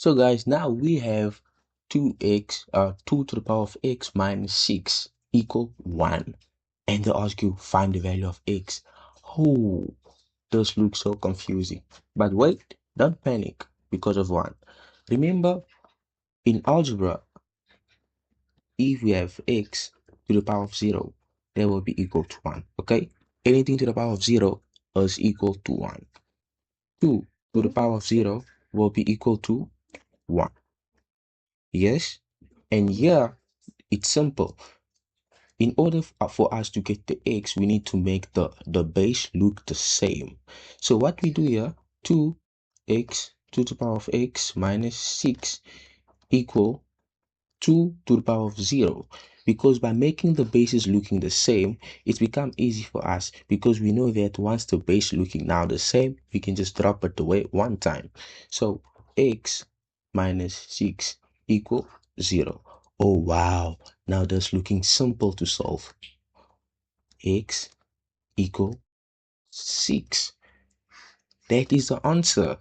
So guys, now we have 2 to the power of x minus 6 equal 1. And they ask you find the value of x. Oh, this looks so confusing. But wait, don't panic because of 1. Remember, in algebra, if we have x to the power of 0, that will be equal to 1, okay? Anything to the power of 0 is equal to 1. 2 to the power of 0 will be equal to 1. Yes? And here, it's simple. In order for us to get the x, we need to make the base look the same. So what we do here, 2x to the power of x minus 6 equal 2 to the power of 0, because by making the bases looking the same, it's become easy for us because we know that once the base looking now the same, we can just drop it away one time. So x minus 6 equal 0. Oh wow, now that's looking simple to solve. X equal 6. That is the answer.